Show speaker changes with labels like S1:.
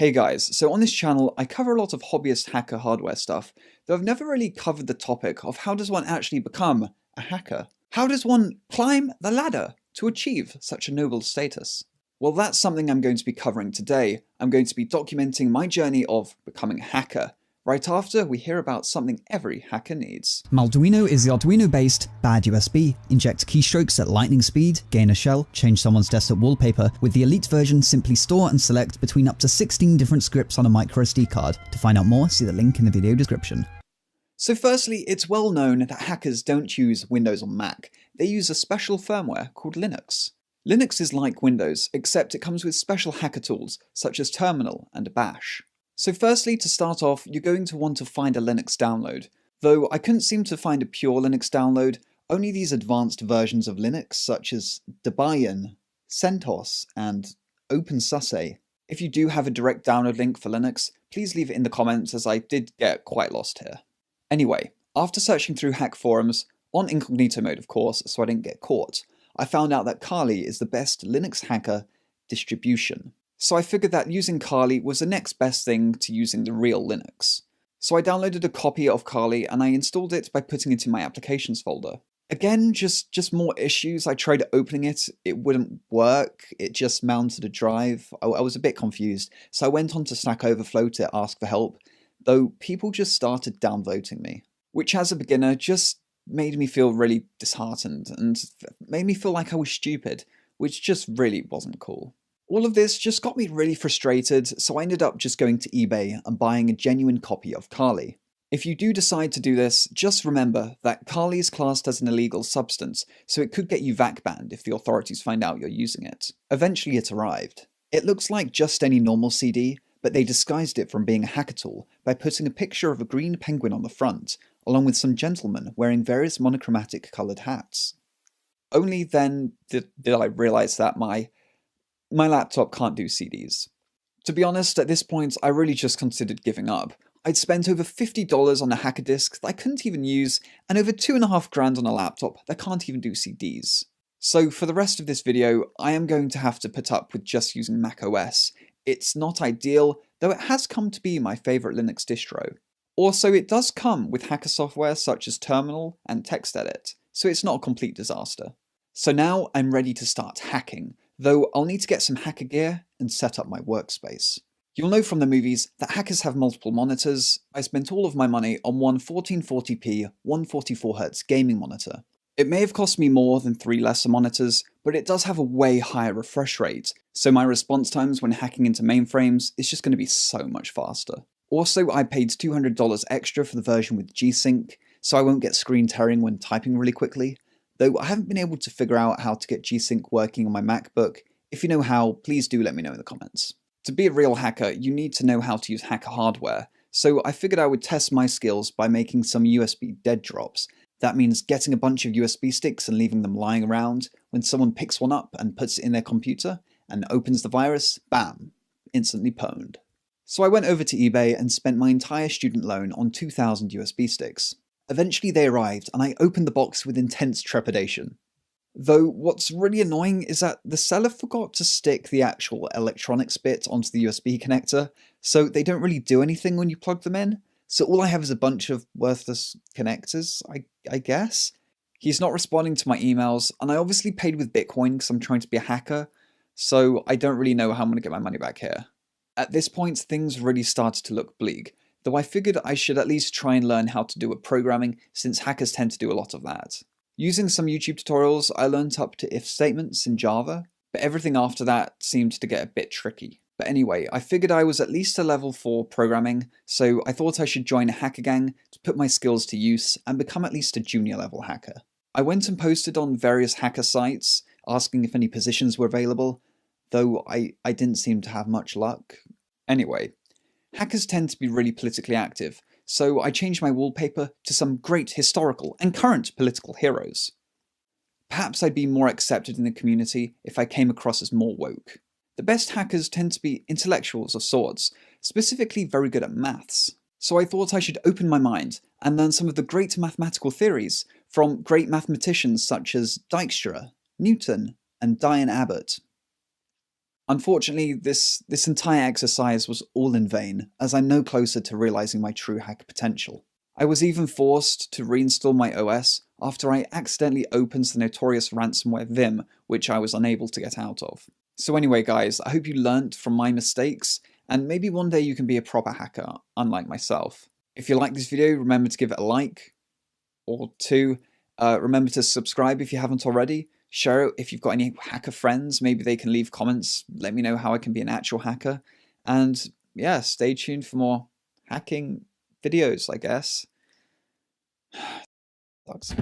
S1: Hey guys, so on this channel I cover a lot of hobbyist hacker hardware stuff, though I've never really covered the topic of how does one actually become a hacker? How does one climb the ladder to achieve such a noble status? Well, that's something I'm going to be covering today. I'm going to be documenting my journey of becoming a hacker, right after we hear about something every hacker needs.
S2: Malduino is the Arduino-based bad USB. Inject keystrokes at lightning speed, gain a shell, change someone's desktop wallpaper. With the elite version, simply store and select between up to 16 different scripts on a microSD card. To find out more, see the link in the video description.
S1: So firstly, it's well known that hackers don't use Windows or Mac. They use a special firmware called Linux. Linux is like Windows, except it comes with special hacker tools such as Terminal and Bash. So firstly, to start off, you're going to want to find a Linux download. Though I couldn't seem to find a pure Linux download, only these advanced versions of Linux such as Debian, CentOS, and OpenSUSE. If you do have a direct download link for Linux, please leave it in the comments as I did get quite lost here. Anyway, after searching through hack forums, on incognito mode of course, so I didn't get caught, I found out that Kali is the best Linux hacker distribution. So I figured that using Kali was the next best thing to using the real Linux. So I downloaded a copy of Kali and I installed it by putting it in my applications folder. Again, just more issues. I tried opening it, it wouldn't work, it just mounted a drive. I was a bit confused, so I went on to Stack Overflow to ask for help, though people just started downvoting me, which as a beginner just made me feel really disheartened and made me feel like I was stupid, which just really wasn't cool. All of this just got me really frustrated, so I ended up just going to eBay and buying a genuine copy of Kali. If you do decide to do this, just remember that Kali is classed as an illegal substance, so it could get you VAC banned if the authorities find out you're using it. Eventually it arrived. It looks like just any normal CD, but they disguised it from being a hacker tool by putting a picture of a green penguin on the front, along with some gentlemen wearing various monochromatic coloured hats. Only then did I realise that my laptop can't do CDs. To be honest, at this point, I really just considered giving up. I'd spent over $50 on a hacker disk that I couldn't even use, and over $2,500 on a laptop that can't even do CDs. So for the rest of this video, I am going to have to put up with just using macOS. It's not ideal, though it has come to be my favourite Linux distro. Also, it does come with hacker software such as Terminal and TextEdit, so it's not a complete disaster. So now I'm ready to start hacking, though I'll need to get some hacker gear and set up my workspace. You'll know from the movies that hackers have multiple monitors. I spent all of my money on one 1440p 144Hz gaming monitor. It may have cost me more than 3 lesser monitors, but it does have a way higher refresh rate, so my response times when hacking into mainframes is just going to be so much faster. Also, I paid $200 extra for the version with G-Sync, so I won't get screen tearing when typing really quickly, though I haven't been able to figure out how to get G-Sync working on my MacBook. If you know how, please do let me know in the comments. To be a real hacker, you need to know how to use hacker hardware, so I figured I would test my skills by making some USB dead drops. That means getting a bunch of USB sticks and leaving them lying around. When someone picks one up and puts it in their computer and opens the virus, bam, instantly pwned. So I went over to eBay and spent my entire student loan on 2,000 USB sticks. Eventually they arrived and I opened the box with intense trepidation. Though what's really annoying is that the seller forgot to stick the actual electronics bit onto the USB connector, so they don't really do anything when you plug them in. So all I have is a bunch of worthless connectors, I guess. He's not responding to my emails, and I obviously paid with Bitcoin because I'm trying to be a hacker, so I don't really know how I'm going to get my money back here. At this point, things really started to look bleak, though I figured I should at least try and learn how to do web programming since hackers tend to do a lot of that. Using some YouTube tutorials, I learned up to if statements in Java, but everything after that seemed to get a bit tricky. But anyway, I figured I was at least a level 4 programming, so I thought I should join a hacker gang to put my skills to use and become at least a junior level hacker. I went and posted on various hacker sites, asking if any positions were available, though I didn't seem to have much luck. Anyway, hackers tend to be really politically active, so I changed my wallpaper to some great historical and current political heroes. Perhaps I'd be more accepted in the community if I came across as more woke. The best hackers tend to be intellectuals of sorts, specifically very good at maths. So I thought I should open my mind and learn some of the great mathematical theories from great mathematicians such as Dijkstra, Newton, and Diane Abbott. Unfortunately, this entire exercise was all in vain, as I'm no closer to realizing my true hacker potential. I was even forced to reinstall my OS after I accidentally opened the notorious ransomware Vim, which I was unable to get out of. So anyway guys, I hope you learnt from my mistakes, and maybe one day you can be a proper hacker, unlike myself. If you like this video, remember to give it a like, or two. Remember to subscribe if you haven't already. Share it if you've got any hacker friends. Maybe they can leave comments. Let me know how I can be an actual hacker. And yeah, stay tuned for more hacking videos, I guess. Thanks.